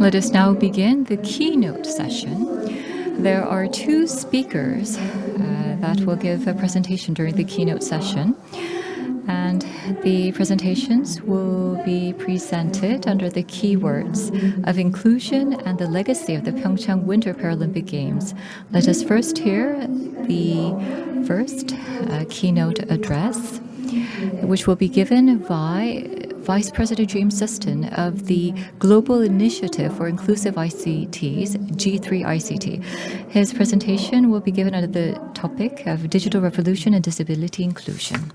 Let us now begin the keynote session. There are two speakers that will give a presentation during the keynote session. And the presentations will be presented under the keywords of inclusion and the legacy of the PyeongChang Winter Paralympic Games. Let us first hear the first keynote address, which will be given by Vice President James Sutton of the Global Initiative for Inclusive ICTs, G3 ICT. His presentation will be given under the topic of Digital Revolution and Disability Inclusion.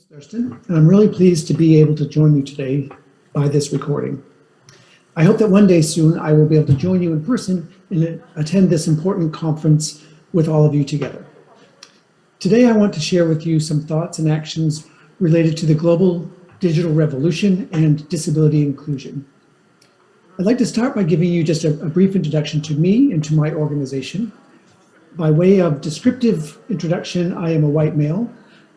Thurston, and I'm really pleased to be able to join you today by this recording. I hope that one day soon I will be able to join you in person and attend this important conference with all of you together. Today I want to share with you some thoughts and actions related to the global digital revolution and disability inclusion. I'd like to start by giving you just a brief introduction to me and to my organization. By way of descriptive introduction, I am a white male.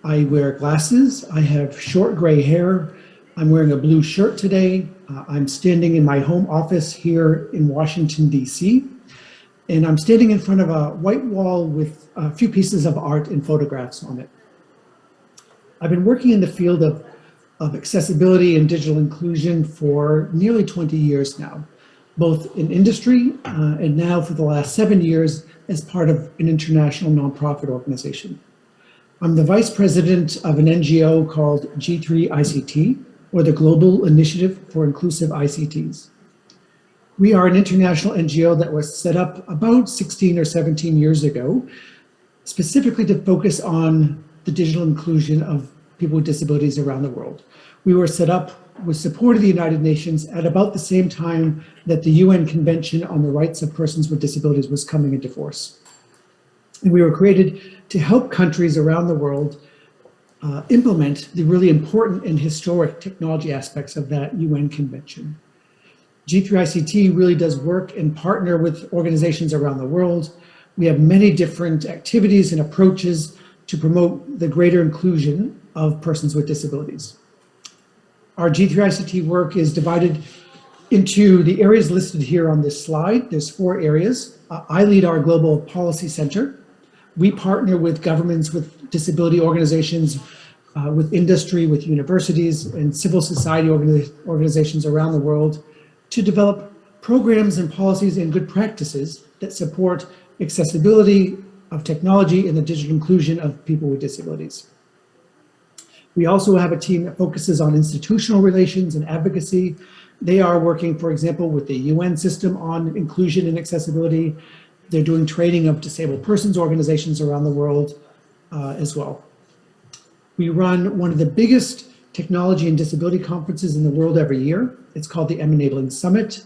I wear glasses, I have short gray hair, I'm wearing a blue shirt today, I'm standing in my home office here in Washington, D.C., and I'm standing in front of a white wall with a few pieces of art and photographs on it. I've been working in the field of accessibility and digital inclusion for nearly 20 years now, both in industry and now for the last 7 years as part of an international nonprofit organization. I'm the vice president of an NGO called G3 ICT, or the Global Initiative for Inclusive ICTs. We are an international NGO that was set up about 16 or 17 years ago, specifically to focus on the digital inclusion of people with disabilities around the world. We were set up with support of the United Nations at about the same time that the UN Convention on the Rights of Persons with Disabilities was coming into force. And we were created to help countries around the world implement the really important and historic technology aspects of that UN convention. G3ICT really does work and partner with organizations around the world. We have many different activities and approaches to promote the greater inclusion of persons with disabilities. Our G3ICT work is divided into the areas listed here on this slide. There's 4 areas. I lead our Global Policy Center. We partner with governments, with disability organizations, with industry, with universities and civil society organizations around the world to develop programs and policies and good practices that support accessibility of technology and the digital inclusion of people with disabilities. We also have a team that focuses on institutional relations and advocacy. They are working, for example, with the UN system on inclusion and accessibility. They're doing training of disabled persons organizations around the world as well. We run one of the biggest technology and disability conferences in the world every year. It's called the M-Enabling Summit.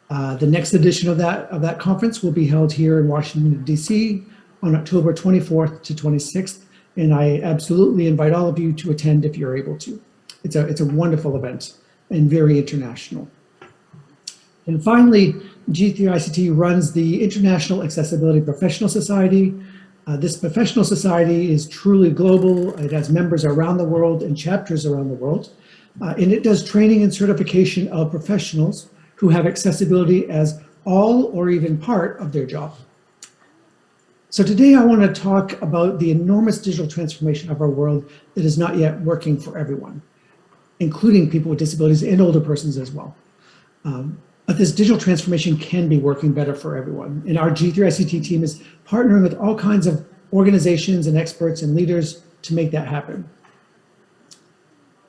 The next edition of that conference will be held here in Washington, D.C. on October 24th to 26th. And I absolutely invite all of you to attend if you're able to. It's a wonderful event and very international. And finally, G3ICT runs the International Accessibility Professional Society. This professional society is truly global. It has members around the world and chapters around the world. And it does training and certification of professionals who have accessibility as all or even part of their job. So today I want to talk about the enormous digital transformation of our world that is not yet working for everyone, including people with disabilities and older persons as well. But this digital transformation can be working better for everyone. And our G3ICT team is partnering with all kinds of organizations and experts and leaders to make that happen.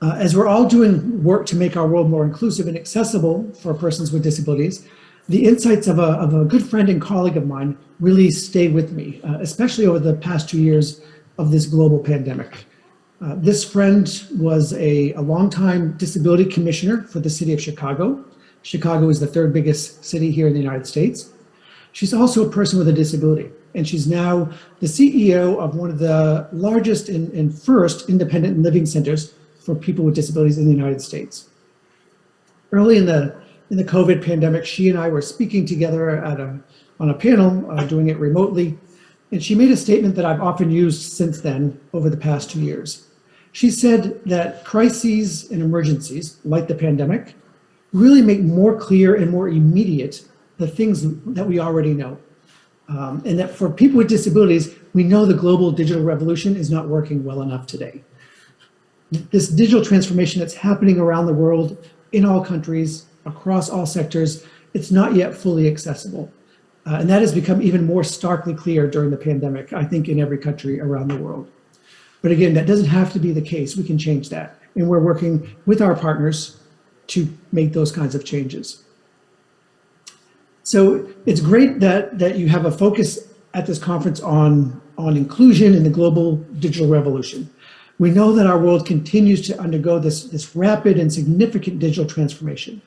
As we're all doing work to make our world more inclusive and accessible for persons with disabilities, the insights of a good friend and colleague of mine really stay with me, especially over the past 2 years of this global pandemic. This friend was a longtime disability commissioner for the city of Chicago. Chicago is the 3rd biggest city here in the United States. She's also a person with a disability, and she's now the CEO of one of the largest and first independent living centers for people with disabilities in the United States. Early in the COVID pandemic, she and I were speaking together on a panel, doing it remotely, and she made a statement that I've often used since then over the past 2 years. She said that crises and emergencies, like the pandemic, really make more clear and more immediate the things that we already know. And that for people with disabilities, we know the global digital revolution is not working well enough today. This digital transformation that's happening around the world, in all countries, across all sectors, it's not yet fully accessible. And that has become even more starkly clear during the pandemic, I think, in every country around the world. But again, that doesn't have to be the case. We can change that. And we're working with our partners to make those kinds of changes. So it's great that you have a focus at this conference on inclusion in the global digital revolution. We know that our world continues to undergo this rapid and significant digital transformation.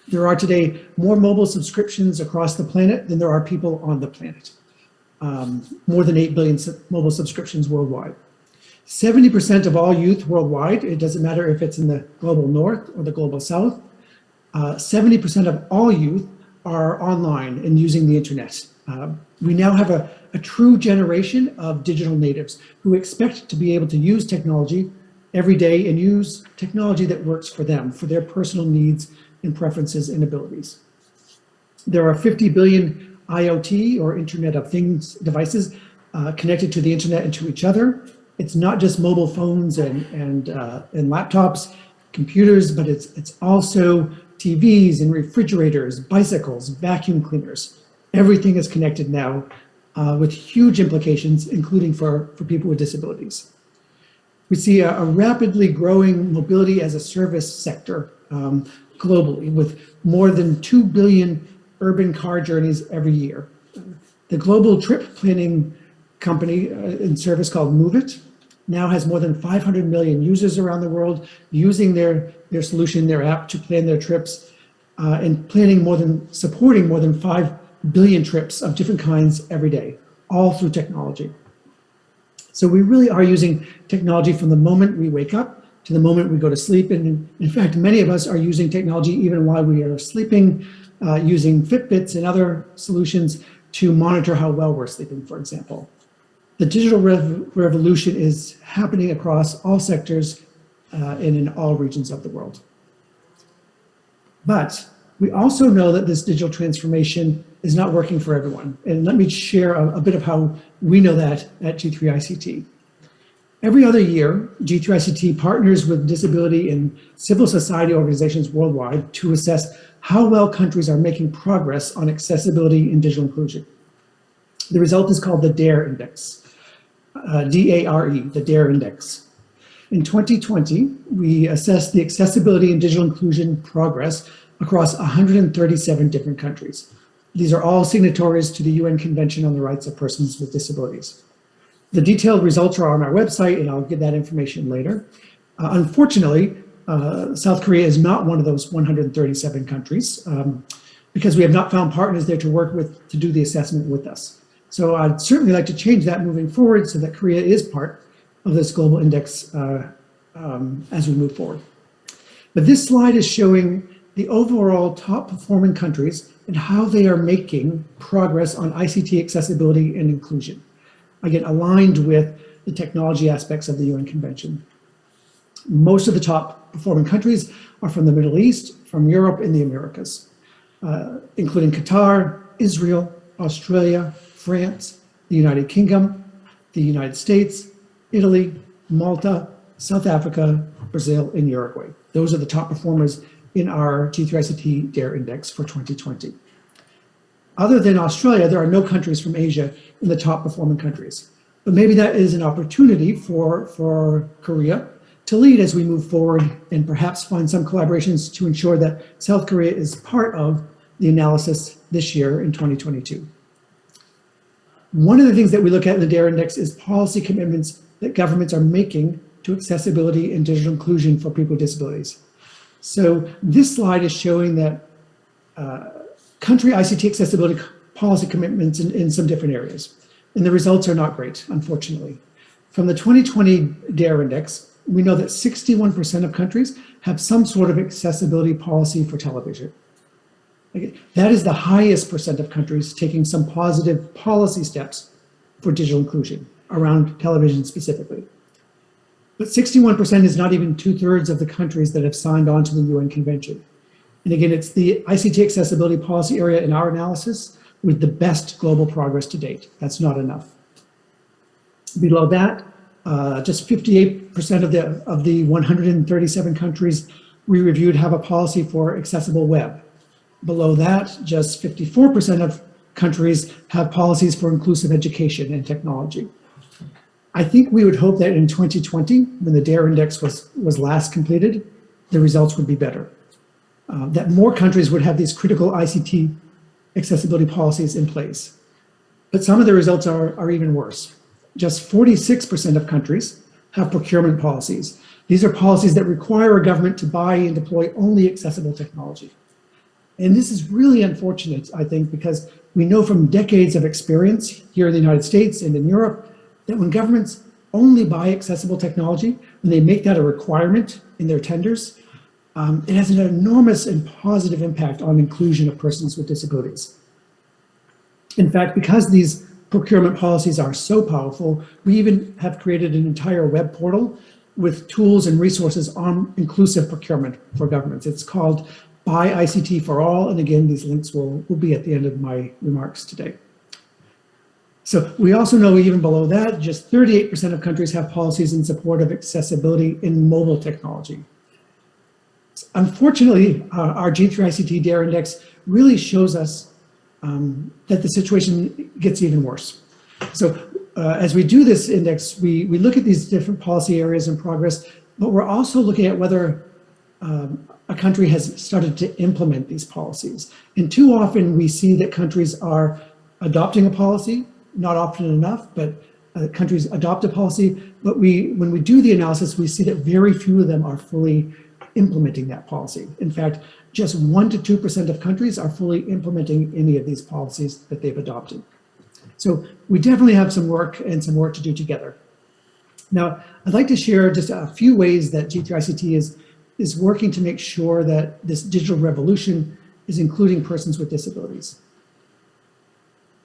There are today more mobile subscriptions across the planet than there are people on the planet. More than 8 billion mobile subscriptions worldwide. 70% of all youth worldwide, it doesn't matter if it's in the global north or the global south, 70% of all youth are online and using the internet. We now have a true generation of digital natives who expect to be able to use technology every day and use technology that works for them, for their personal needs and preferences and abilities. There are 50 billion IoT or Internet of Things devices connected to the internet and to each other. It's not just mobile phones and laptops, computers, but it's also TVs and refrigerators, bicycles, vacuum cleaners. Everything is connected now with huge implications, including for people with disabilities. We see a rapidly growing mobility as a service sector globally, with more than 2 billion urban car journeys every year. The global trip planning company and service called Move It now has more than 500 million users around the world using their solution, their app, to plan their trips and supporting more than 5 billion trips of different kinds every day, all through technology. So we really are using technology from the moment we wake up to the moment we go to sleep. And in fact, many of us are using technology even while we are sleeping, using Fitbits and other solutions to monitor how well we're sleeping, for example. The digital revolution is happening across all sectors and in all regions of the world. But we also know that this digital transformation is not working for everyone. And let me share a bit of how we know that at G3ICT. Every other year, G3ICT partners with disability and civil society organizations worldwide to assess how well countries are making progress on accessibility and digital inclusion. The result is called the DARE Index. D-A-R-E, the DARE Index. In 2020, we assessed the accessibility and digital inclusion progress across 137 different countries. These are all signatories to the UN Convention on the Rights of Persons with Disabilities. The detailed results are on our website, and I'll give that information later. Unfortunately, South Korea is not one of those 137 countries because we have not found partners there to work with to do the assessment with us. So I'd certainly like to change that moving forward so that Korea is part of this global index as we move forward. But this slide is showing the overall top performing countries and how they are making progress on ICT accessibility and inclusion. Again, aligned with the technology aspects of the UN Convention. Most of the top performing countries are from the Middle East, from Europe, and the Americas, including Qatar, Israel, Australia, France, the United Kingdom, the United States, Italy, Malta, South Africa, Brazil, and Uruguay. Those are the top performers in our G3ICT DARE Index for 2020. Other than Australia, there are no countries from Asia in the top performing countries. But maybe that is an opportunity for Korea to lead as we move forward and perhaps find some collaborations to ensure that South Korea is part of the analysis this year in 2022. One of the things that we look at in the DARE Index is policy commitments that governments are making to accessibility and digital inclusion for people with disabilities. So this slide is showing that country ICT accessibility policy commitments in some different areas. And the results are not great, unfortunately. From the 2020 DARE Index, we know that 61% of countries have some sort of accessibility policy for television. That is the highest percent of countries taking some positive policy steps for digital inclusion around television specifically. But 61% is not even 2/3 of the countries that have signed on to the UN Convention. And again, it's the ICT accessibility policy area in our analysis with the best global progress to date. That's not enough. Below that, just 58% of the 137 countries we reviewed have a policy for accessible web. Below that, just 54% of countries have policies for inclusive education and technology. I think we would hope that in 2020, when the DARE index was last completed, the results would be better. That more countries would have these critical ICT accessibility policies in place. But some of the results are even worse. Just 46% of countries have procurement policies. These are policies that require a government to buy and deploy only accessible technology. And this is really unfortunate, I think, because we know from decades of experience here in the United States and in Europe that when governments only buy accessible technology, when they make that a requirement in their tenders, it has an enormous and positive impact on inclusion of persons with disabilities. In fact, because these procurement policies are so powerful, we even have created an entire web portal with tools and resources on inclusive procurement for governments. It's called Buy ICT for All, and again, these links will be at the end of my remarks today. So we also know even below that, just 38% of countries have policies in support of accessibility in mobile technology. Unfortunately, our G3ICT DARE index really shows us that the situation gets even worse. So as we do this index, we look at these different policy areas in progress, but we're also looking at whether a country has started to implement these policies. And too often we see that countries are adopting a policy, not often enough, but countries adopt a policy, but when we do the analysis, we see that very few of them are fully implementing that policy. In fact, just 1% to 2% of countries are fully implementing any of these policies that they've adopted. So we definitely have some work to do together. Now, I'd like to share just a few ways that G3ICT is working to make sure that this digital revolution is including persons with disabilities.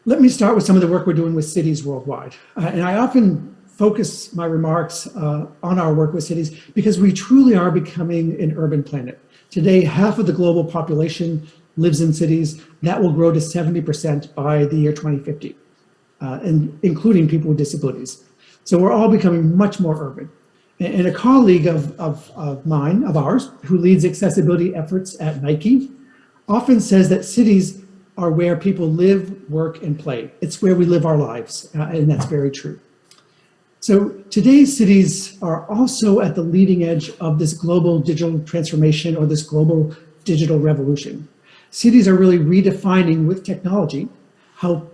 Let me start with some of the work we're doing with cities worldwide. And I often focus my remarks on our work with cities because we truly are becoming an urban planet. Today, half of the global population lives in cities. That will grow to 70% by the year 2050, and including people with disabilities. So we're all becoming much more urban. And a colleague of ours, who leads accessibility efforts at Nike, often says that cities are where people live, work, and play. It's where we live our lives, and that's very true. So today's cities are also at the leading edge of this global digital transformation or this global digital revolution. Cities are really redefining with technology how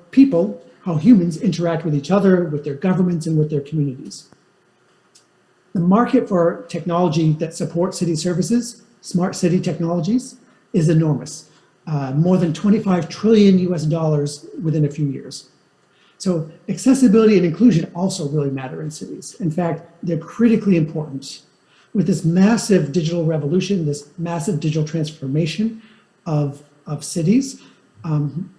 humans interact with each other, with their governments, and with their communities. The market for technology that supports city services, smart city technologies, is enormous. More than $25 trillion within a few years. So accessibility and inclusion also really matter in cities. In fact, they're critically important. With this massive digital revolution, this massive digital transformation of cities,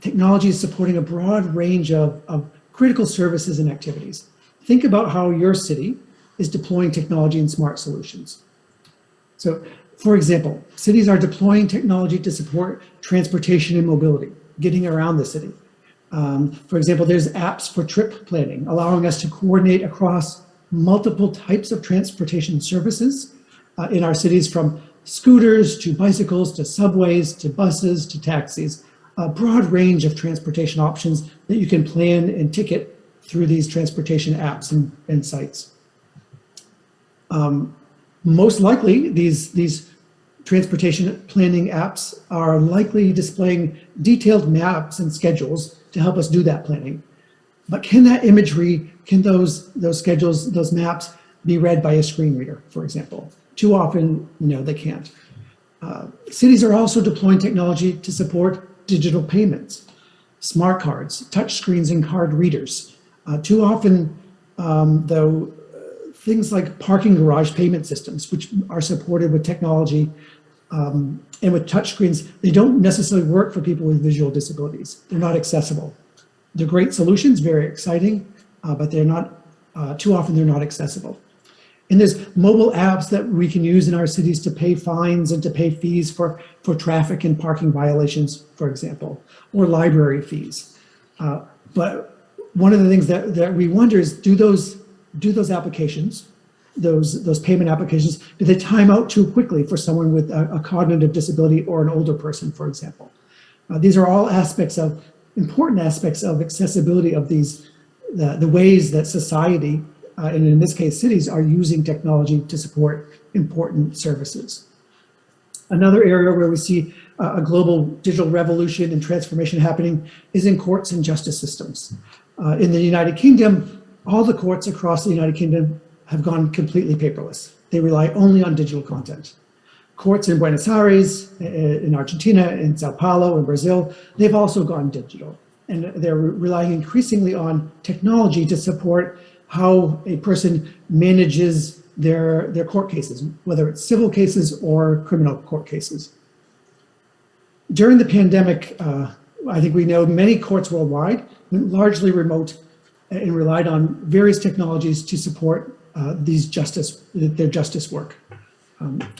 technology is supporting a broad range of critical services and activities. Think about how your city is deploying technology and smart solutions. So, for example, cities are deploying technology to support transportation and mobility, getting around the city. For example, there's apps for trip planning, allowing us to coordinate across multiple types of transportation services in our cities, from scooters to bicycles to subways to buses to taxis, a broad range of transportation options that you can plan and ticket through these transportation apps and sites. Most likely, these transportation planning apps are likely displaying detailed maps and schedules to help us do that planning. But can that imagery, can those schedules, those maps be read by a screen reader, for example? Too often, no, they can't. Cities are also deploying technology to support digital payments, smart cards, touch screens, and card readers. Too often, though, things like parking garage payment systems, which are supported with technology and with touchscreens, they don't necessarily work for people with visual disabilities. They're not accessible. They're great solutions, very exciting, but they're not, too often they're not accessible. And there's mobile apps that we can use in our cities to pay fines and to pay fees for traffic and parking violations, for example, or library fees. But one of the things that we wonder is, do those applications, those payment applications, do they time out too quickly for someone with a cognitive disability or an older person, for example? These are all important aspects of accessibility of the ways that society, and in this case cities, are using technology to support important services. Another area where we see a global digital revolution and transformation happening is in courts and justice systems. In the United Kingdom, all the courts across the United Kingdom have gone completely paperless. They rely only on digital content. Courts in Buenos Aires, in Argentina, in Sao Paulo, in Brazil, they've also gone digital. And they're relying increasingly on technology to support how a person manages their court cases, whether it's civil cases or criminal court cases. During the pandemic, I think we know many courts worldwide went largely remote and relied on various technologies to support their justice work.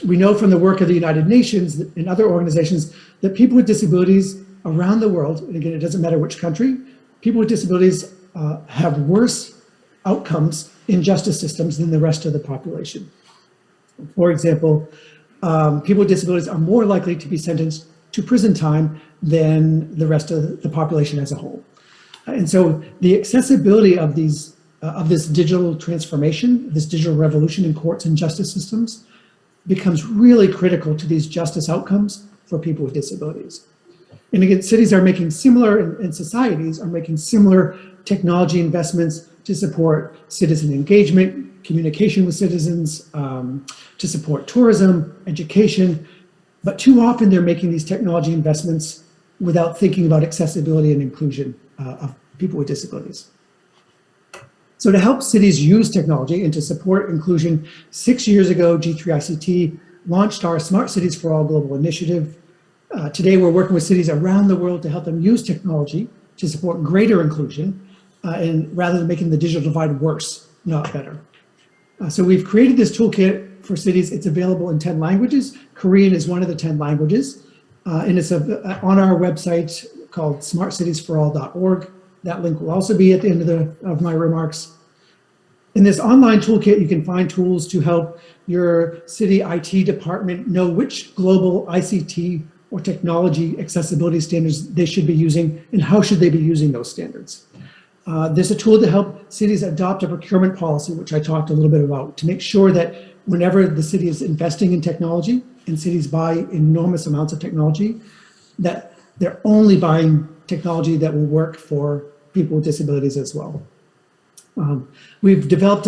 We know from the work of the United Nations and other organizations that people with disabilities around the world, and again, it doesn't matter which country, people with disabilities have worse outcomes in justice systems than the rest of the population. For example, people with disabilities are more likely to be sentenced to prison time than the rest of the population as a whole. And so the accessibility of this digital transformation, this digital revolution in courts and justice systems becomes really critical to these justice outcomes for people with disabilities. And again, cities are making similar, and societies are making similar technology investments to support citizen engagement, communication with citizens, to support tourism, education. But too often they're making these technology investments without thinking about accessibility and inclusion of people with disabilities. So to help cities use technology and to support inclusion, 6 years ago, G3ICT launched our Smart Cities for All global initiative. Today, we're working with cities around the world to help them use technology to support greater inclusion, and rather than making the digital divide worse, not better. So we've created this toolkit for cities. It's available in 10 languages. Korean is one of the 10 languages. And it's on our website called smartcitiesforall.org. That link will also be at the end of my remarks. In this online toolkit, you can find tools to help your city IT department know which global ICT or technology accessibility standards they should be using and how should they be using those standards. There's a tool to help cities adopt a procurement policy, which I talked a little bit about, to make sure that whenever the city is investing in technology, and cities buy enormous amounts of technology, that they're only buying technology that will work for people with disabilities as well. We've developed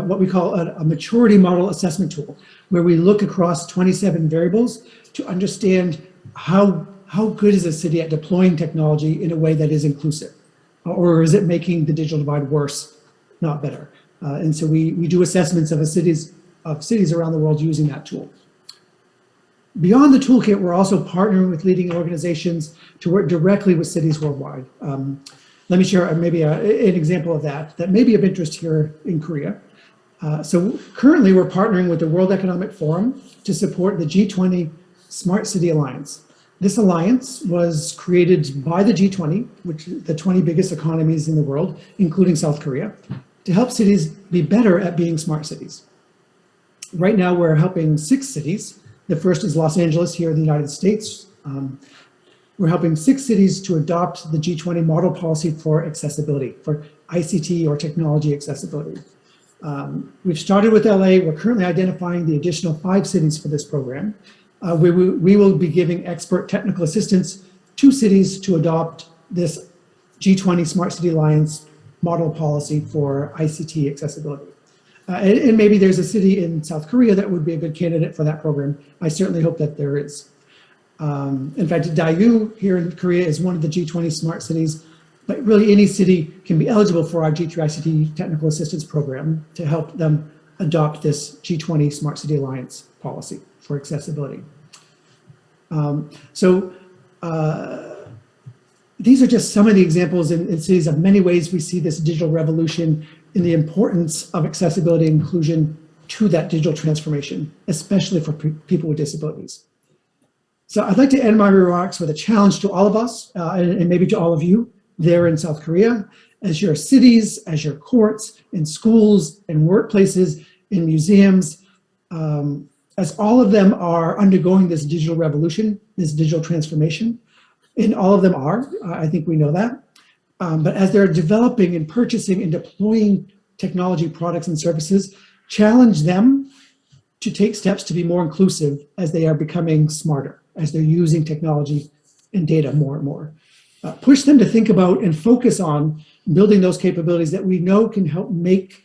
what we call a maturity model assessment tool, where we look across 27 variables to understand how good is a city at deploying technology in a way that is inclusive, or is it making the digital divide worse, not better? And so we do assessments of cities around the world using that tool. Beyond the toolkit, we're also partnering with leading organizations to work directly with cities worldwide. Let me share maybe an example of that may be of interest here in Korea. So currently we're partnering with the World Economic Forum to support the G20 Smart City Alliance. This alliance was created by the G20, which is the 20 biggest economies in the world, including South Korea, to help cities be better at being smart cities. Right now we're helping 6 cities. The first is Los Angeles here in the United States. We're helping 6 cities to adopt the G20 model policy for accessibility, for ICT or technology accessibility. We've started with LA. We're currently identifying the additional 5 cities for this program. We will be giving expert technical assistance to cities to adopt this G20 Smart City Alliance model policy for ICT accessibility. And maybe there's a city in South Korea that would be a good candidate for that program. I certainly hope that there is. In fact, Daegu here in Korea is one of the G20 smart cities, but really any city can be eligible for our G3ICT technical assistance program to help them adopt this G20 Smart City Alliance policy for accessibility. These are just some of the examples in cities of many ways we see this digital revolution in the importance of accessibility and inclusion to that digital transformation, especially for people with disabilities. So I'd like to end my remarks with a challenge to all of us, and maybe to all of you there in South Korea, as your cities, as your courts, in schools, in workplaces, in museums, as all of them are undergoing this digital revolution, this digital transformation, and all of them are, I think we know that. But as they're developing and purchasing and deploying technology products and services, challenge them to take steps to be more inclusive as they are becoming smarter, as they're using technology and data more and more. Push them to think about and focus on building those capabilities that we know can help make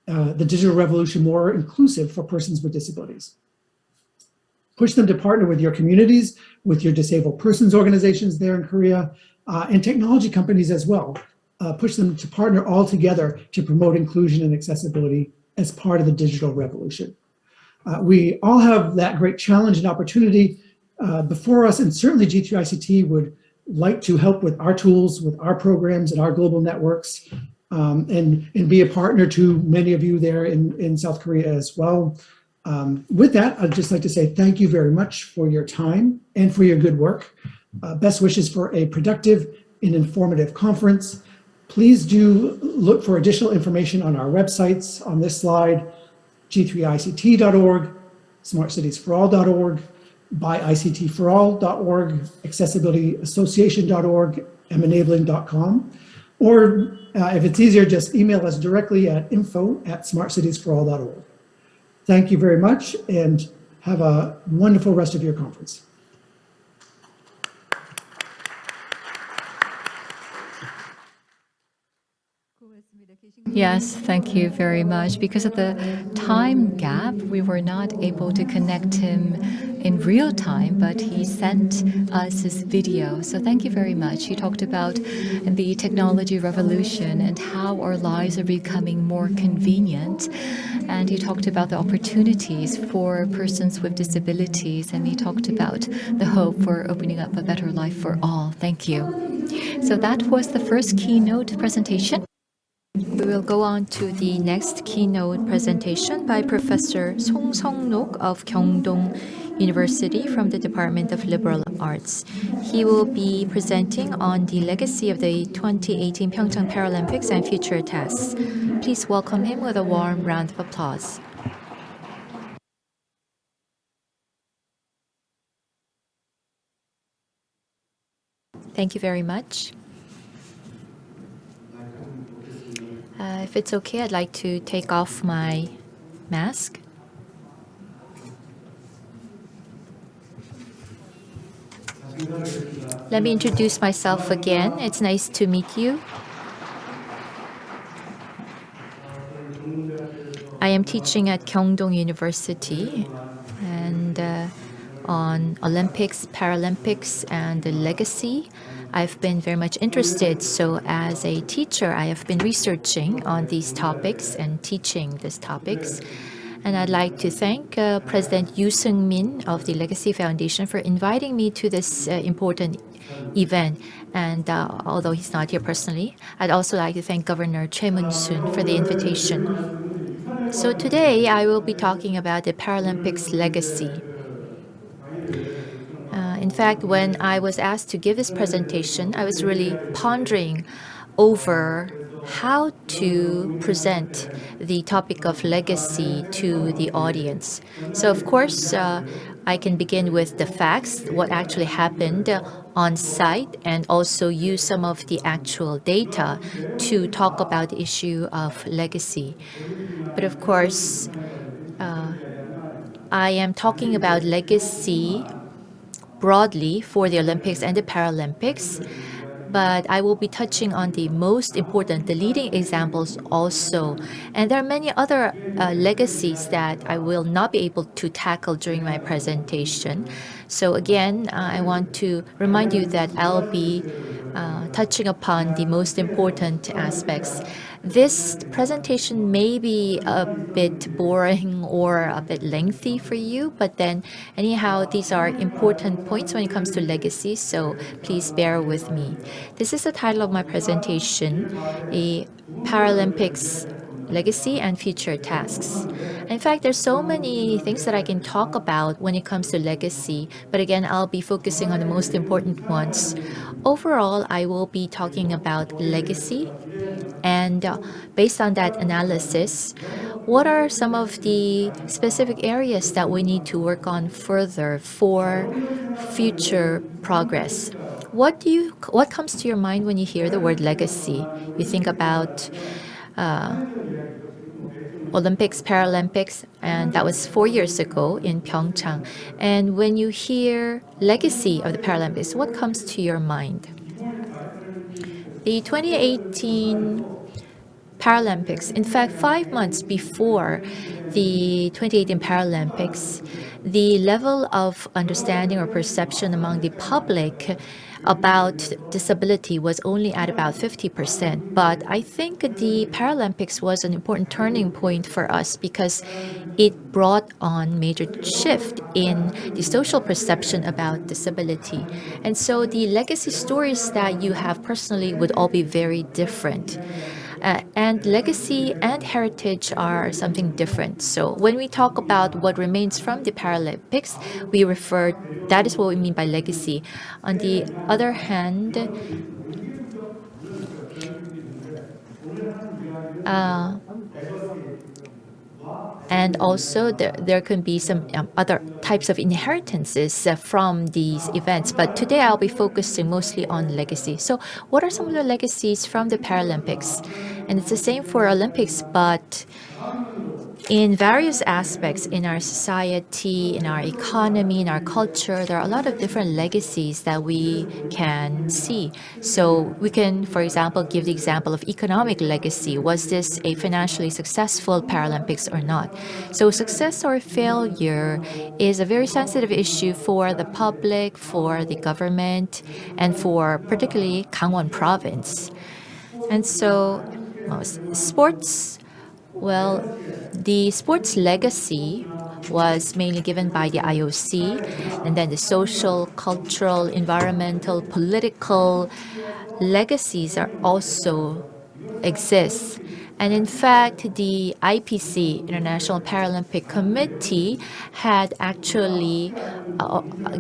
the digital revolution more inclusive for persons with disabilities. Push them to partner with your communities, with your disabled persons organizations there in Korea, and technology companies as well. Push them to partner all together to promote inclusion and accessibility as part of the digital revolution. We all have that great challenge and opportunity before us, and certainly G3ICT would like to help with our tools, with our programs and our global networks, and be a partner to many of you there in South Korea as well. With that, I'd just like to say thank you very much for your time and for your good work. Best wishes for a productive and informative conference. Please do look for additional information on our websites on this slide: g3ict.org, smartcitiesforall.org, buyictforall.org, accessibilityassociation.org, and enabling.com. Or if it's easier, just email us directly at info@smartcitiesforall.org. Thank you very much, and have a wonderful rest of your conference. Yes, thank you very much. Because of the time gap, we were not able to connect him in real time, but he sent us his video. So thank you very much. He talked about the technology revolution and how our lives are becoming more convenient. And he talked about the opportunities for persons with disabilities. And he talked about the hope for opening up a better life for all. Thank you. So that was the first keynote presentation. We will go on to the next keynote presentation by Professor Song Seong-nok of Gyeongdong University from the Department of Liberal Arts. He will be presenting on the legacy of the 2018 PyeongChang Paralympics and future tasks. Please welcome him with a warm round of applause. Thank you very much. If it's okay, I'd like to take off my mask. Let me introduce myself again. It's nice to meet you. I am teaching at Gyeongdong University and on Olympics, Paralympics, and the legacy. I've been very much interested. So as a teacher, I have been researching on these topics and teaching these topics. And I'd like to thank President Yoo Seung-min of the Legacy Foundation for inviting me to this important event. And although he's not here personally, I'd also like to thank Governor Choi Moon-soon for the invitation. So today I will be talking about the Paralympics legacy. In fact, when I was asked to give this presentation, I was really pondering over how to present the topic of legacy to the audience. So of course, I can begin with the facts, what actually happened on site, and also use some of the actual data to talk about the issue of legacy. But of course, I am talking about legacy broadly for the Olympics and the Paralympics, but I will be touching on the most important, the leading examples also. And there are many other legacies that I will not be able to tackle during my presentation. So again, I want to remind you that I'll be touching upon the most important aspects. This presentation may be a bit boring or a bit lengthy for you, but then anyhow, these are important points when it comes to legacy, so please bear with me. This is the title of my presentation, a Paralympics Legacy and Future Tasks. In fact, there's so many things that I can talk about when it comes to legacy, but again, I'll be focusing on the most important ones. Overall, I will be talking about legacy, and based on that analysis, what are some of the specific areas that we need to work on further for future progress? What comes to your mind when you hear the word legacy? You think about Olympics, Paralympics, and that was 4 years ago in PyeongChang. And when you hear legacy of the Paralympics, what comes to your mind? The 2018 Paralympics, in fact, 5 months before the 2018 Paralympics, the level of understanding or perception among the public about disability was only at about 50%. But I think the Paralympics was an important turning point for us because it brought on major shift in the social perception about disability. And so the legacy stories that you have personally would all be very different. And legacy and heritage are something different. So when we talk about what remains from the Paralympics, that is what we mean by legacy. On the other hand, and also there can be some other types of inheritances from these events. But today I'll be focusing mostly on legacy. So what are some of the legacies from the Paralympics? And it's the same for Olympics, but in various aspects in our society, in our economy, in our culture, there are a lot of different legacies that we can see. So we can, for example, give the example of economic legacy. Was this a financially successful Paralympics or not? So success or failure is a very sensitive issue for the public, for the government, and for particularly Gangwon province. And so sports, well, the sports legacy was mainly given by the IOC, and then the social, cultural, environmental, political legacies are also exist. And in fact, the IPC, International Paralympic Committee, had actually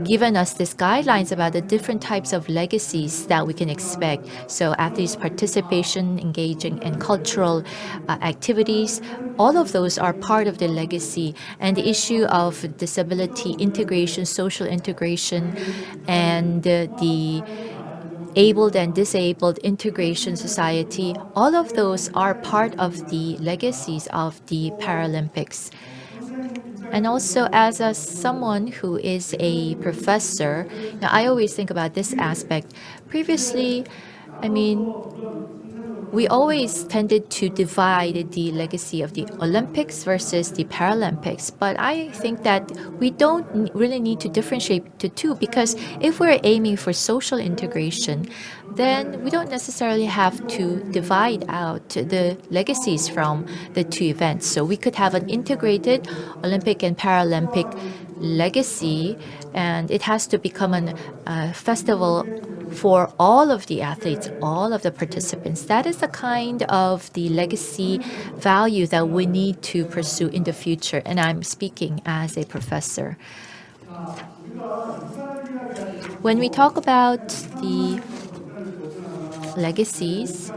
given us these guidelines about the different types of legacies that we can expect. So athletes' participation, engaging in cultural activities, all of those are part of the legacy. And the issue of disability integration, social integration, and the abled and disabled integration society, all of those are part of the legacies of the Paralympics. And also, as someone who is a professor, now I always think about this aspect. Previously, I mean, we always tended to divide the legacy of the Olympics versus the Paralympics. But I think that we don't really need to differentiate the two, because if we're aiming for social integration, then we don't necessarily have to divide out the legacies from the two events. So we could have an integrated Olympic and Paralympic legacy, and it has to become a festival for all of the athletes, all of the participants. That is the kind of the legacy value that we need to pursue in the future. And I'm speaking as a professor. When we talk about the legacies,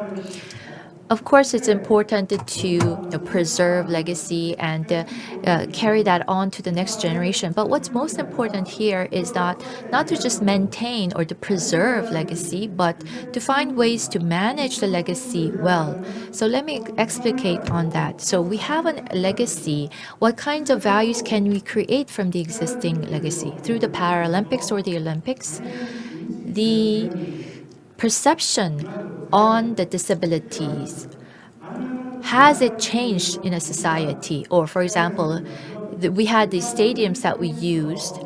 of course, it's important to preserve legacy and carry that on to the next generation. But what's most important here is not to just maintain or to preserve legacy, but to find ways to manage the legacy well. So let me explicate on that. So we have a legacy. What kinds of values can we create from the existing legacy? Through the Paralympics or the Olympics? The perception on the disabilities, has it changed in a society? Or, for example, we had the stadiums that we used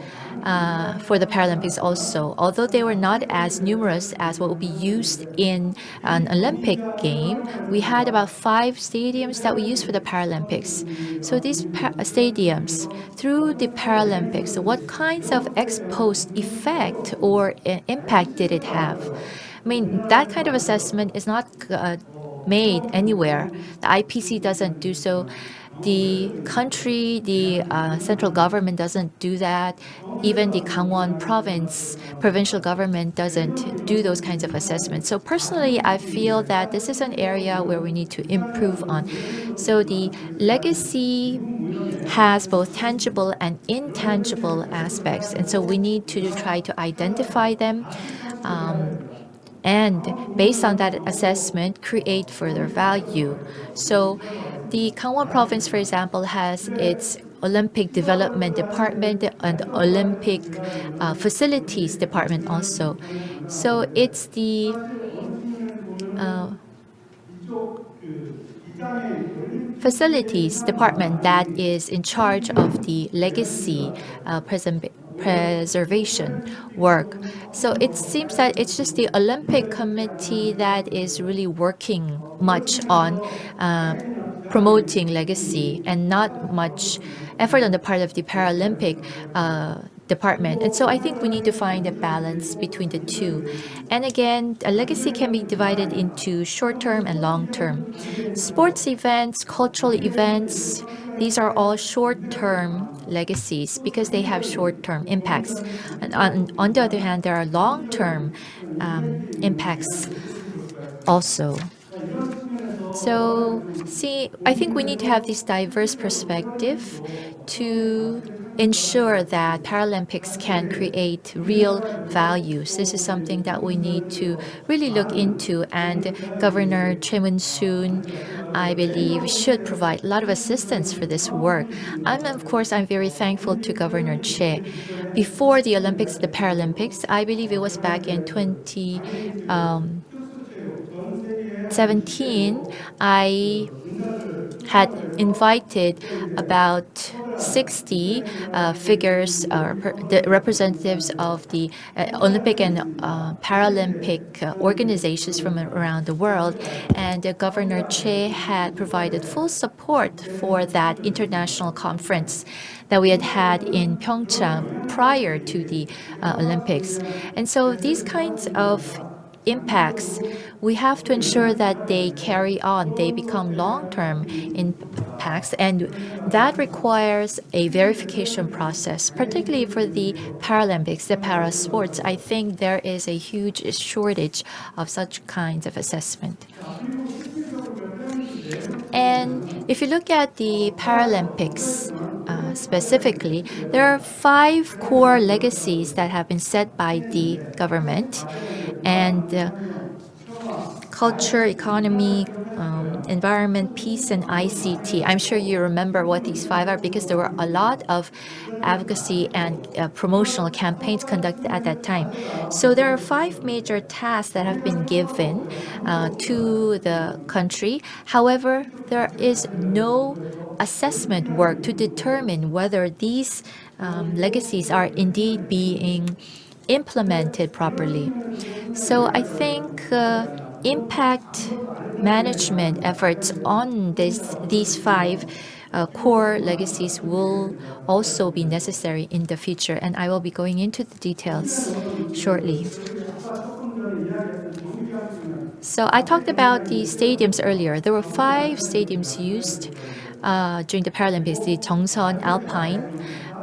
for the Paralympics also. Although they were not as numerous as what would be used in an Olympic game, we had about 5 stadiums that we used for the Paralympics. So these stadiums, through the Paralympics, what kinds of ex post effect or impact did it have? I mean, that kind of assessment is not made anywhere. The IPC doesn't do so. the country, the central government doesn't do that. Even the Gangwon province, provincial government doesn't do those kinds of assessments. So personally, I feel that this is an area where we need to improve on. So the legacy has both tangible and intangible aspects. And so we need to try to identify them. And based on that assessment, create further value. So the Gangwon province, for example, has its Olympic Development Department and Olympic Facilities Department also. So it's the Facilities Department that is in charge of the legacy preservation work. So it seems that it's just the Olympic Committee that is really working much on promoting legacy and not much effort on the part of the Paralympic department. And so I think we need to find a balance between the two. And again, a legacy can be divided into short-term and long-term. Sports events, cultural events, these are all short-term legacies because they have short-term impacts. And on the other hand, there are long-term impacts also. So, see, I think we need to have this diverse perspective to ensure that Paralympics can create real values. This is something that we need to really look into, and Governor Choi Moon-soon, I believe, should provide a lot of assistance for this work. And of course, I'm very thankful to Governor Choi. Before the Olympics, the Paralympics, I believe it was back in 2017, I had invited about 60 figures or the representatives of the Olympic and Paralympic organizations from around the world. And Governor Che had provided full support for that international conference that we had in PyeongChang prior to the Olympics. And so these kinds of impacts, we have to ensure that they carry on, they become long-term impacts, and that requires a verification process, particularly for the Paralympics, the para sports. I think there is a huge shortage of such kinds of assessment. And if you look at the Paralympics specifically, there are 5 core legacies that have been set by the government. And culture, economy, environment, peace, and ICT. I'm sure you remember what these 5 are because there were a lot of advocacy and promotional campaigns conducted at that time. So there are 5 major tasks that have been given to the country. However, there is no assessment work to determine whether these legacies are indeed being implemented properly. So I think impact management efforts on these 5 core legacies will also be necessary in the future, and I will be going into the details shortly. So I talked about the stadiums earlier. There were 5 stadiums used during the Paralympics: the Cheongseon Alpine,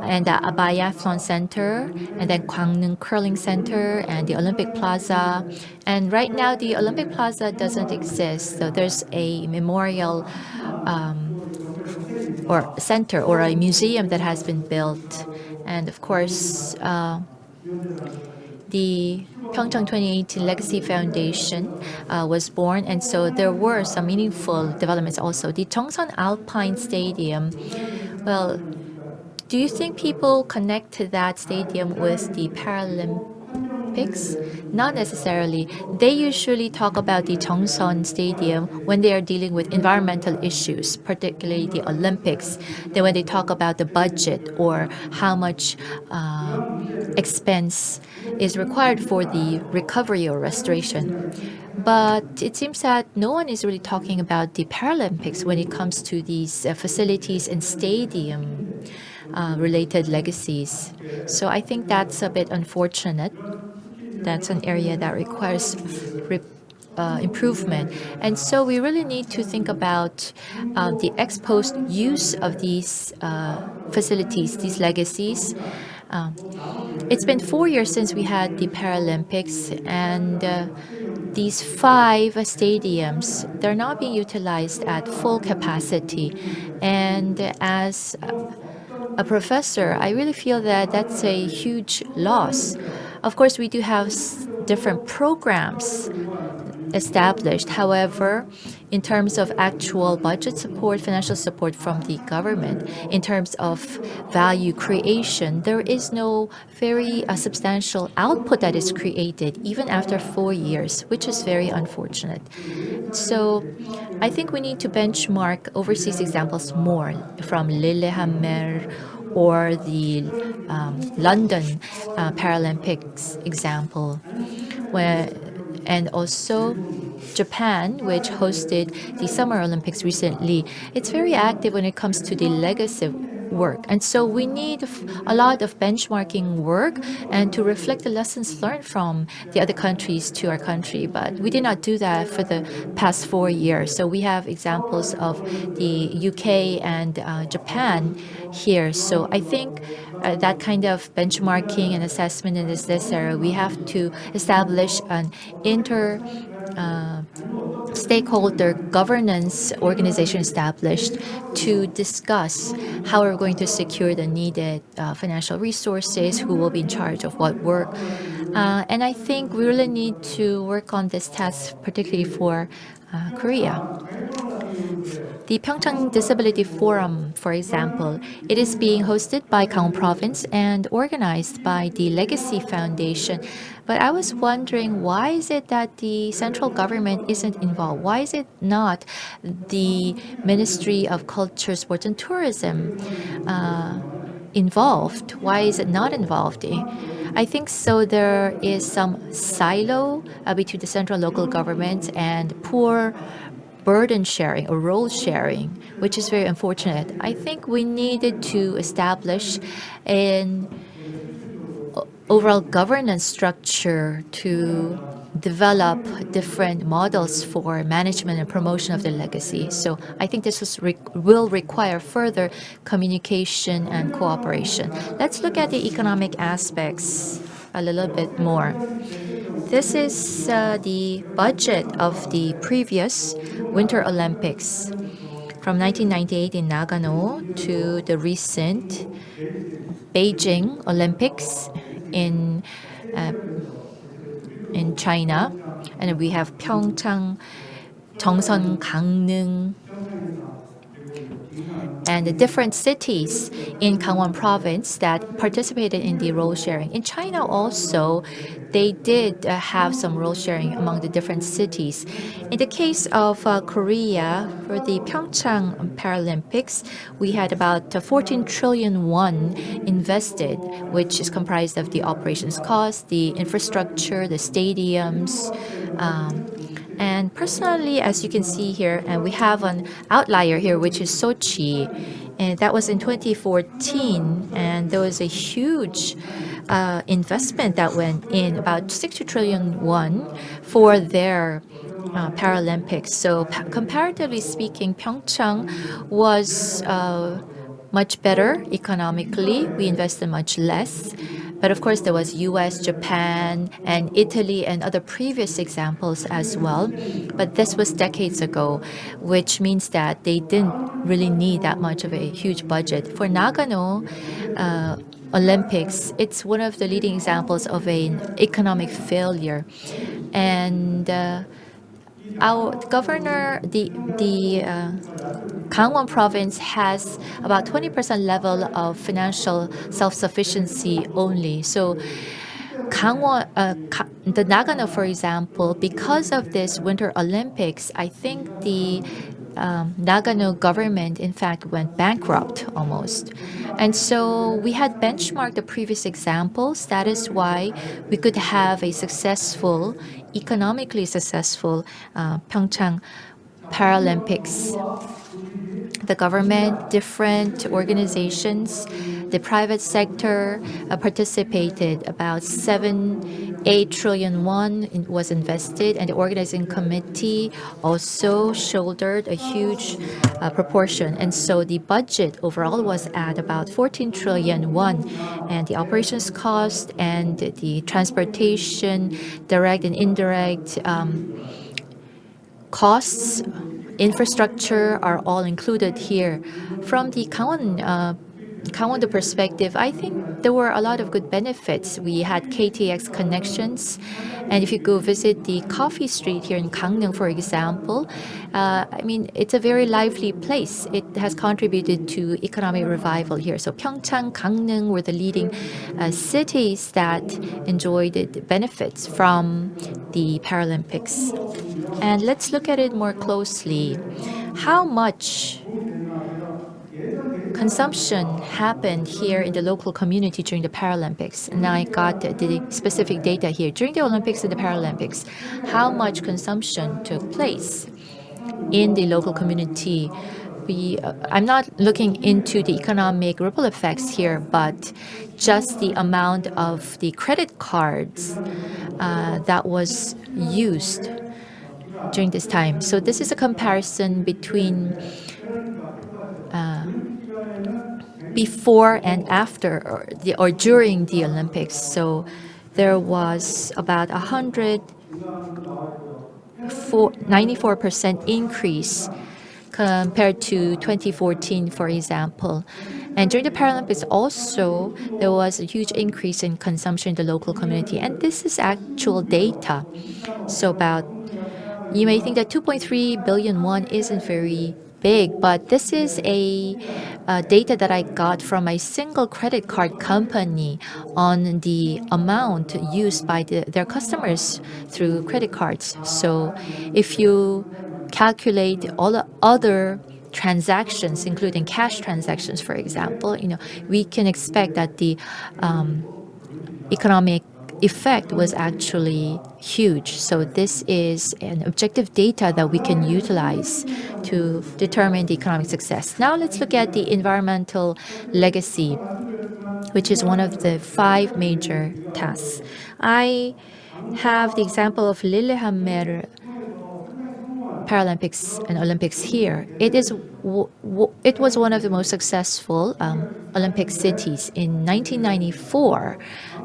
and the Biathlon Center, and then Gwangnam Curling Center, and the Olympic Plaza. And right now, the Olympic Plaza doesn't exist, so there's a memorial or center or a museum that has been built. And of course, the PyeongChang 2018 Legacy Foundation was born, and so there were some meaningful developments also. The Cheongseon Alpine Stadium, well, do you think people connect to that stadium with the Paralympics? Not necessarily. They usually talk about the Cheongseon Stadium when they are dealing with environmental issues, particularly the Olympics. Then when they talk about the budget or how much expense is required for the recovery or restoration. But it seems that no one is really talking about the Paralympics when it comes to these facilities and stadium related legacies. So I think that's a bit unfortunate. That's an area that requires improvement. And so we really need to think about the ex post use of these facilities, these legacies. It's been 4 years since we had the Paralympics, and these 5 stadiums, they're not being utilized at full capacity. And as a professor, I really feel that that's a huge loss. Of course, we do have different programs established. However, in terms of actual budget support, financial support from the government, in terms of value creation, there is no very substantial output that is created even after 4 years, which is very unfortunate. So I think we need to benchmark overseas examples more, from Lillehammer or the London Paralympics example, and also Japan, which hosted the Summer Olympics recently. It's very active when it comes to the legacy work. And so we need a lot of benchmarking work and to reflect the lessons learned from the other countries to our country. But we did not do that for the past 4 years. So we have examples of the UK and Japan here. So I think that kind of benchmarking and assessment is necessary. We have to establish an stakeholder governance organization established to discuss how we're going to secure the needed financial resources, who will be in charge of what work. And I think we really need to work on this task, particularly for Korea. The PyeongChang Disability Forum, for example, it is being hosted by Gangwon Province and organized by the Legacy Foundation. But I was wondering, why is it that the central government isn't involved? Why is it not the Ministry of Culture, Sports and Tourism involved? Why is it not involved? I think so. There is some silo between the central and local governments and poor burden sharing or role sharing, which is very unfortunate. I think we needed to establish an overall governance structure to develop different models for management and promotion of the legacy. So I think this will require further communication and cooperation. Let's look at the economic aspects a little bit more. This is the budget of the previous Winter Olympics from 1998 in Nagano to the recent Beijing Olympics in China. And we have PyeongChang, Cheongseon, Gangneung, and the different cities in Gangwon Province that participated in the role sharing. In China also, they did have some role sharing among the different cities. In the case of Korea, for the PyeongChang Paralympics, we had about 14 trillion won invested, which is comprised of the operations cost, the infrastructure, the stadiums, and personally, as you can see here, and we have an outlier here, which is Sochi. And that was in 2014. And there was a huge investment that went in, about 60 trillion won for their Paralympics. So comparatively speaking, PyeongChang was much better economically. We invested much less. But of course, there was US, Japan, and Italy, and other previous examples as well. But this was decades ago, which means that they didn't really need that much of a huge budget. For Nagano Olympics, it's one of the leading examples of an economic failure. And our governor, the Gangwon Province has about 20% level of financial self-sufficiency only. So Gangwon, the Nagano, for example, because of this Winter Olympics, I think the Nagano government, in fact, went bankrupt almost. And so we had benchmarked the previous examples. That is why we could have a successful, economically successful PyeongChang Paralympics. The government, different organizations, The private sector participated. About 8 trillion won was invested, and the organizing committee also shouldered a huge proportion. And so the budget overall was at about 14 trillion won, and the operations cost and the transportation, direct and indirect costs, infrastructure are all included here. From the Gangwon perspective, I think there were a lot of good benefits. We had KTX connections, and if you go visit the coffee street here in Gangneung, for example, I mean, it's a very lively place. It has contributed to economic revival here. So PyeongChang, Gangneung were the leading cities that enjoyed the benefits from the Paralympics. And let's look at it more closely. How much consumption happened here in the local community during the Paralympics? And I got the specific data here. During the Olympics and the Paralympics, how much consumption took place in the local community? I'm not looking into the economic ripple effects here, but just the amount of the credit cards that was used during this time. So this is a comparison between before and after or during the Olympics. So there was about 94% increase compared to 2014, for example. And during the Paralympics also, there was a huge increase in consumption in the local community. And this is actual data. So you may think that 2.3 billion won isn't very big, but this is a data that I got from a single credit card company on the amount used by their customers through credit cards. So if you calculate all the other transactions, including cash transactions, for example, we can expect that the economic effect was actually huge. So this is an objective data that we can utilize to determine the economic success. Now let's look at the environmental legacy, which is one of the 5 major tasks. I have the example of Lillehammer Paralympics and Olympics here. It was one of the most successful Olympic cities in 1994.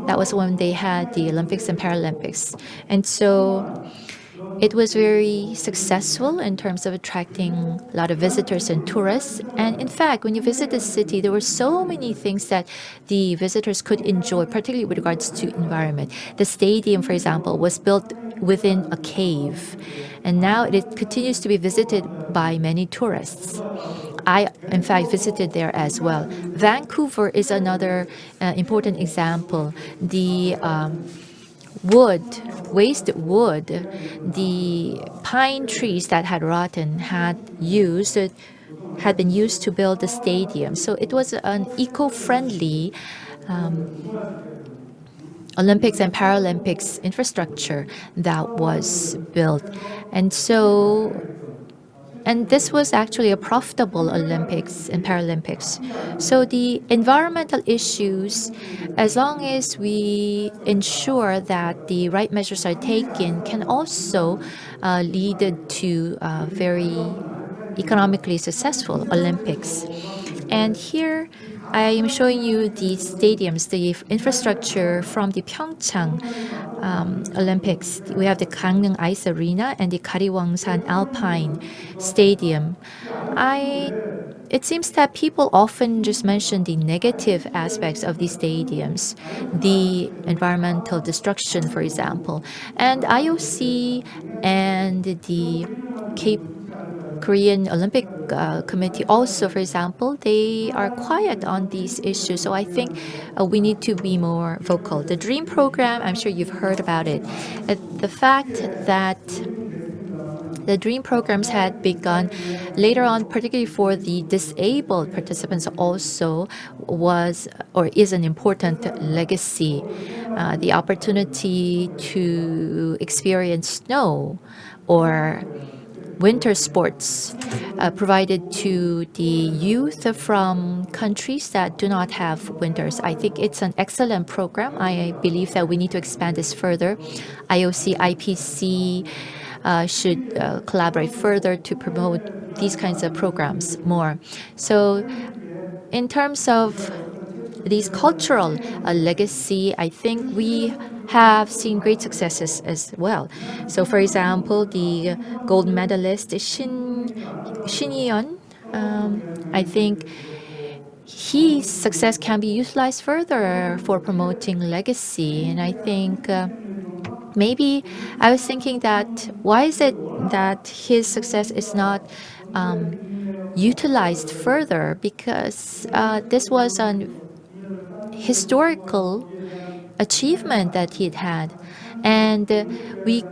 That was when they had the Olympics and Paralympics. And so it was very successful in terms of attracting a lot of visitors and tourists. And in fact, when you visit the city, there were so many things that the visitors could enjoy, particularly with regards to environment. The stadium, for example, was built within a cave, and now it continues to be visited by many tourists. I, in fact, visited there as well. Vancouver is another important example. The waste wood, the pine trees that had rotten had been used to build the stadium. So it was an eco-friendly Olympics and Paralympics infrastructure that was built. And this was actually a profitable Olympics and Paralympics. So the environmental issues, as long as we ensure that the right measures are taken, can also lead to very economically successful Olympics. And here I am showing you the stadiums, the infrastructure from the PyeongChang Olympics. We have the Gangneung Ice Arena and the Gariwangsan Alpine Stadium. It seems that people often just mention the negative aspects of these stadiums, the environmental destruction, for example. And IOC and the Korean Olympic Committee also, for example, they are quiet on these issues. So I think we need to be more vocal. The DREAM program, I'm sure you've heard about it. The fact that the DREAM programs had begun later on, particularly for the disabled participants, also was or is an important legacy. The opportunity to experience snow or winter sports provided to the youth from countries that do not have winters. I think it's an excellent program. I believe that we need to expand this further. IOC, IPC should collaborate further to promote these kinds of programs more. So in terms of these cultural legacy, I think we have seen great successes as well. So, for example, the gold medalist Shin Yeon, I think his success can be utilized further for promoting legacy. And I think maybe I was thinking that why is it that his success is not utilized further? Because this was an historical achievement that he'd had. And we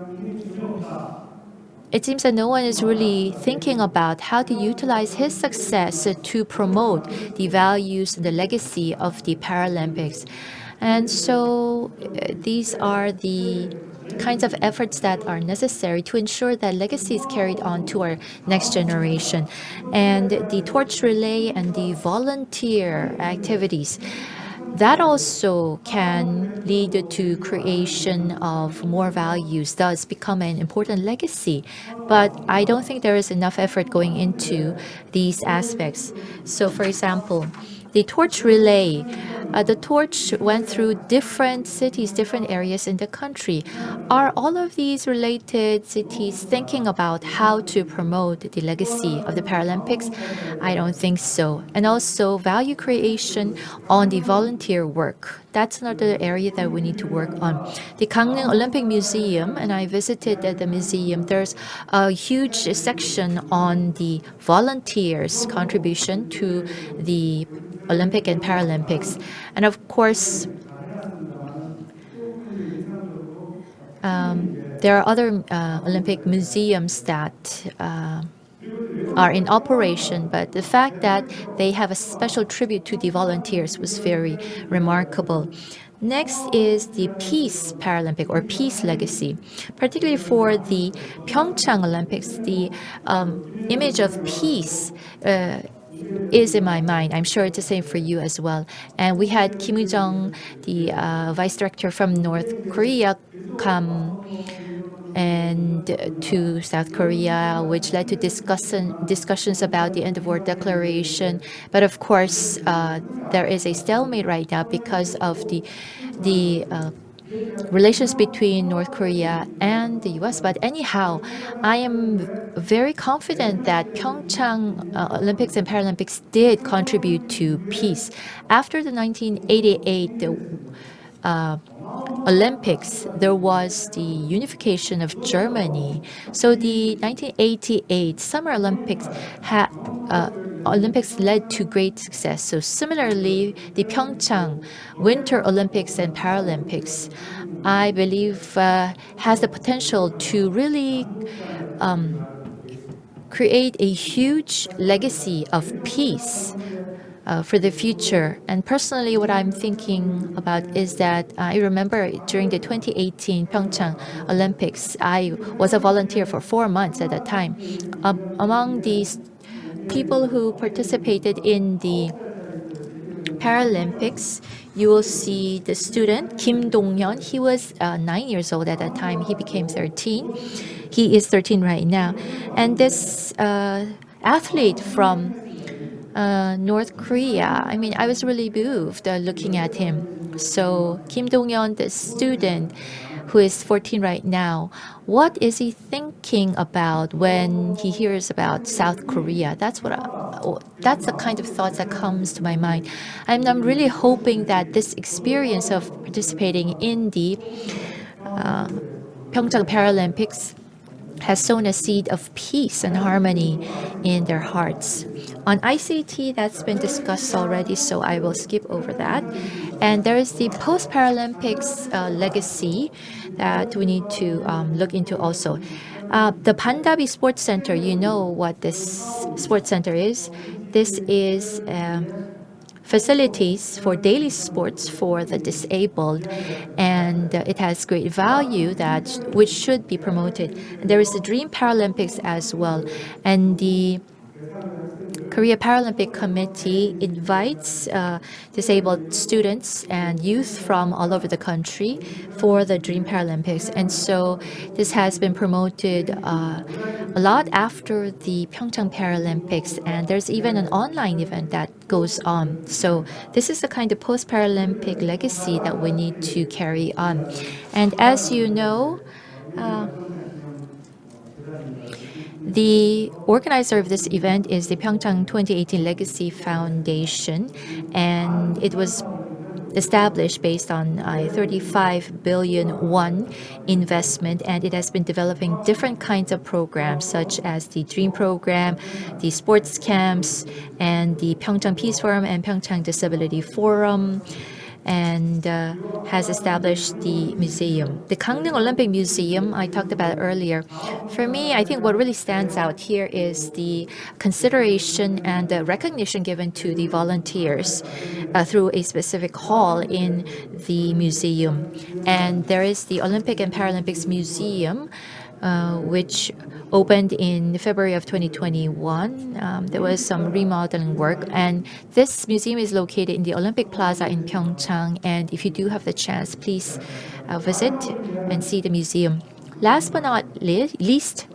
it seems that no one is really thinking about how to utilize his success to promote the values and the legacy of the Paralympics. And so these are the kinds of efforts that are necessary to ensure that legacy is carried on to our next generation. And the torch relay and the volunteer activities, that also can lead to creation of more values, thus become an important legacy. But I don't think there is enough effort going into these aspects. So, for example, the torch relay, the torch went through different cities, different areas in the country. Are all of these related cities thinking about how to promote the legacy of the Paralympics? I don't think so. And also value creation on the volunteer work. That's another area that we need to work on. The Gangneung Olympic Museum, and I visited the museum, there's a huge section on the volunteers' contribution to the Olympic and Paralympics. And of course, there are other Olympic museums that are in operation, but the fact that they have a special tribute to the volunteers was very remarkable. Next is the Peace Paralympic or Peace Legacy. Particularly for the PyeongChang Olympics, the image of peace is in my mind. I'm sure it's the same for you as well. And we had Kim Woo-jung, the vice director from North Korea, come and to South Korea, which led to discussions about the end of war declaration. But of course, there is a stalemate right now because of the relations between North Korea and the U.S. But anyhow, I am very confident that PyeongChang Olympics and Paralympics did contribute to peace. After the 1988 Olympics, there was the unification of Germany. So the 1988 Summer Olympics Olympics led to great success. So similarly, the PyeongChang Winter Olympics and Paralympics, I believe, has the potential to really create a huge legacy of peace for the future. And personally, what I'm thinking about is that I remember during the 2018 PyeongChang Olympics, I was a volunteer for 4 months at that time. Among these people who participated in the Paralympics, you will see the student Kim Dong-hyun. He was 9 years old at that time. He became 13. He is 13 right now. And this athlete from North Korea, I mean, I was really moved looking at him. So Kim Dong-hyun, the student who is 14 right now, what is he thinking about when he hears about South Korea? That's the kind of thoughts that comes to my mind. I'm really hoping that this experience of participating in the PyeongChang Paralympics has sown a seed of peace and harmony in their hearts. On ICT, that's been discussed already, so I will skip over that. And there is the PostParalympics legacy that we need to look into also. The Pandabi Sports Center, you know what this sports center is. This is facilities for daily sports for the disabled, and it has great value that which should be promoted. And there is the Dream Paralympics as well, and the Korea Paralympic Committee invites disabled students and youth from all over the country for the Dream Paralympics. And so this has been promoted a lot after the PyeongChang Paralympics, and there's even an online event that goes on. So this is the kind of post-Paralympic legacy that we need to carry on. And as you know, the organizer of this event is the PyeongChang 2018 Legacy Foundation, and it was established based on a 35 billion won investment, and it has been developing different kinds of programs such as the Dream Program, the sports camps, and the PyeongChang Peace Forum and PyeongChang Disability Forum, and has established the museum. The Gangneung Olympic Museum, I talked about earlier. For me, I think what really stands out here is the consideration and the recognition given to the volunteers through a specific hall in the museum. And there is the Olympic and Paralympics Museum, which opened in February of 2021. There was some remodeling work, and this museum is located in the Olympic Plaza in PyeongChang. And if you do have the chance, please visit and see the museum. Last but not least,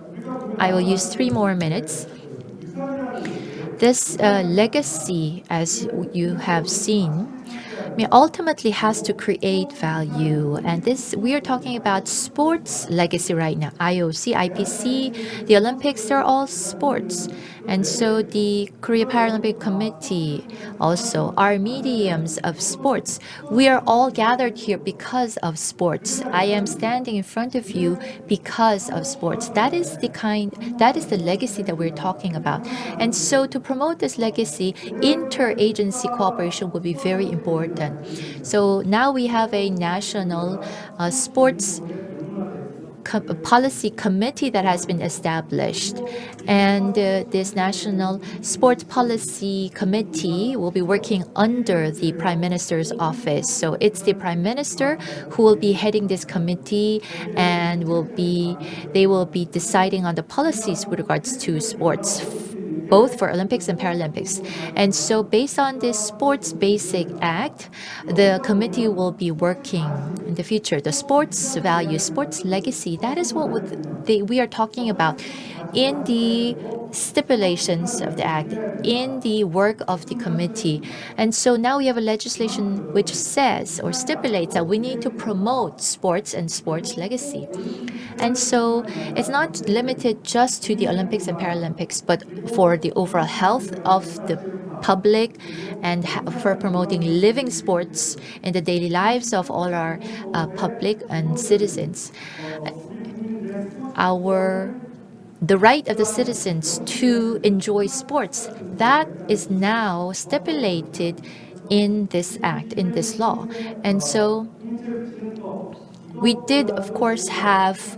I will use 3 more minutes. This legacy, as you have seen, ultimately has to create value. And this, we are talking about sports legacy right now. IOC, IPC, the Olympics, they're all sports. And so the Korea Paralympic Committee also are mediums of sports. We are all gathered here because of sports. I am standing in front of you because of sports. That is the legacy that we're talking about. And so to promote this legacy, interagency cooperation will be very important. So now we have a national sports policy committee that has been established, and this national sports policy committee will be working under the Prime Minister's office. So it's the Prime Minister who will be heading this committee, and they will be deciding on the policies with regards to sports, both for Olympics and Paralympics. And so based on this Sports Basic Act, the committee will be working in the future. The sports value, sports legacy, that is what we are talking about in the stipulations of the act, in the work of the committee. And so now we have a legislation which says or stipulates that we need to promote sports and sports legacy. And so it's not limited just to the Olympics and Paralympics, but for the overall health of the public and for promoting living sports in the daily lives of all our public and citizens. The right of the citizens to enjoy sports, that is now stipulated in this act, in this law. And so we did, of course, have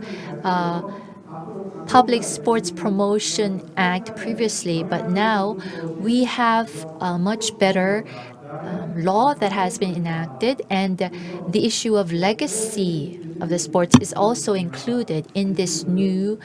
Public Sports Promotion Act previously, but now we have a much better law that has been enacted, and the issue of legacy of the sports is also included in this new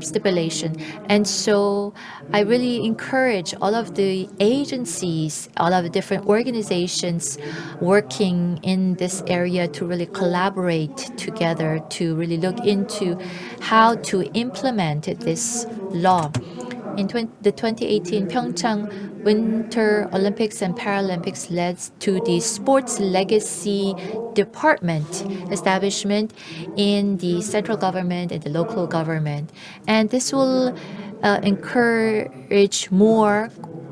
stipulation. And so I really encourage all of the agencies, all of the different organizations working in this area to really collaborate together to really look into how to implement this law. In the 2018 PyeongChang Winter Olympics and Paralympics led to the Sports Legacy Department establishment in the central government and the local government. And this will encourage more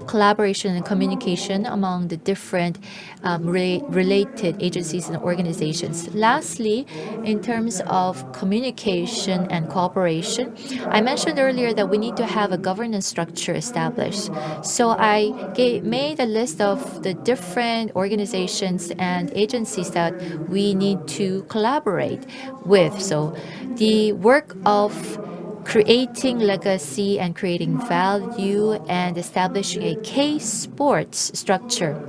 collaboration and communication among the different related agencies and organizations. Lastly, in terms of communication and cooperation, I mentioned earlier that we need to have a governance structure established. So I made a list of the different organizations and agencies that we need to collaborate with. So the work of creating legacy and creating value and establishing a K-sports structure.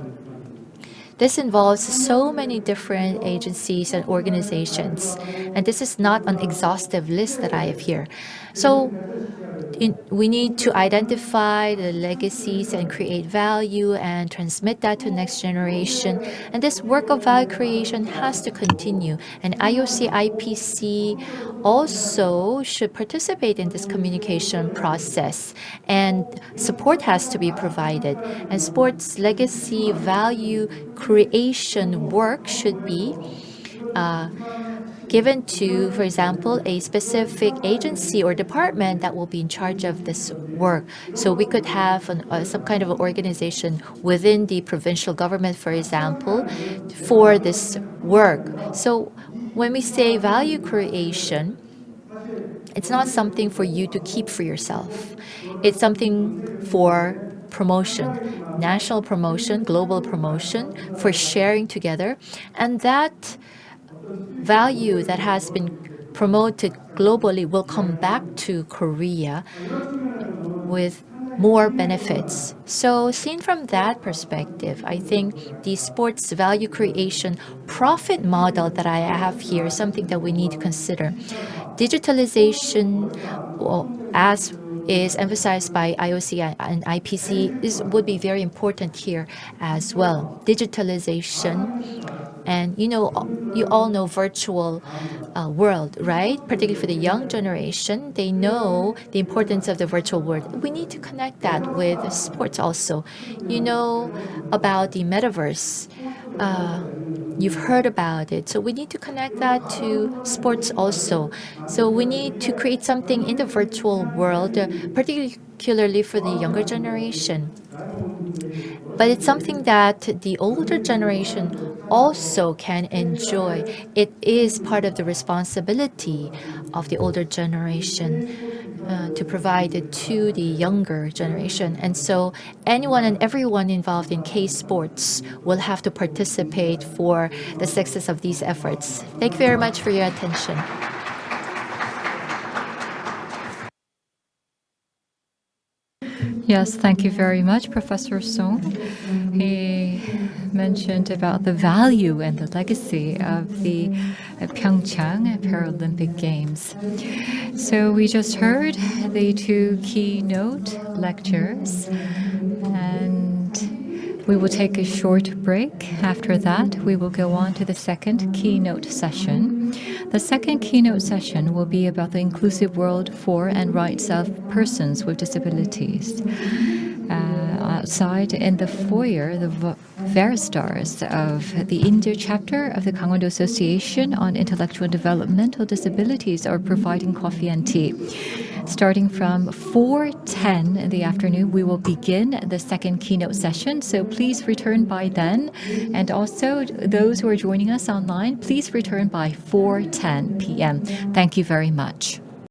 This involves so many different agencies and organizations, and this is not an exhaustive list that I have here. So we need to identify the legacies and create value and transmit that to next generation. And this work of value creation has to continue. And IOC, IPC also should participate in this communication process. And support has to be provided. And sports legacy value creation work should be given to, for example, a specific agency or department that will be in charge of this work. So we could have some kind of an organization within the provincial government, for example, for this work. So when we say value creation, it's not something for you to keep for yourself. It's something for promotion, national promotion, global promotion, for sharing together. And that value that has been promoted globally will come back to Korea with more benefits. So seen from that perspective, I think the sports value creation profit model that I have here is something that we need to consider. Digitalization, as is emphasized by IOC and IPC, would be very important here as well. Digitalization, and you all know virtual world, right? Particularly for the young generation, they know the importance of the virtual world. We need to connect that with sports also. You know about the metaverse. You've heard about it. So we need to connect that to sports also. So we need to create something in the virtual world, particularly for the younger generation. But it's something that the older generation also can enjoy. It is part of the responsibility of the older generation to provide it to the younger generation. And so anyone and everyone involved in K-sports will have to participate for the success of these efforts. Thank you very much for your attention. Yes, thank you very much, Professor Song. He mentioned about the value and the legacy of the PyeongChang Paralympic Games. So we just heard the 2 keynote lectures, and we will take a short break. After that, we will go on to the second keynote session. The second keynote session will be about the inclusive world for and rights of persons with disabilities. Outside in the foyer, the Veristars of the India chapter of the Gangwon-do Association on Intellectual and Developmental Disabilities are providing coffee and tea. Starting from 4:10 in the afternoon, we will begin the second keynote session. So please return by then. And also, those who are joining us online, please return by 4:10 p.m. Thank you very much.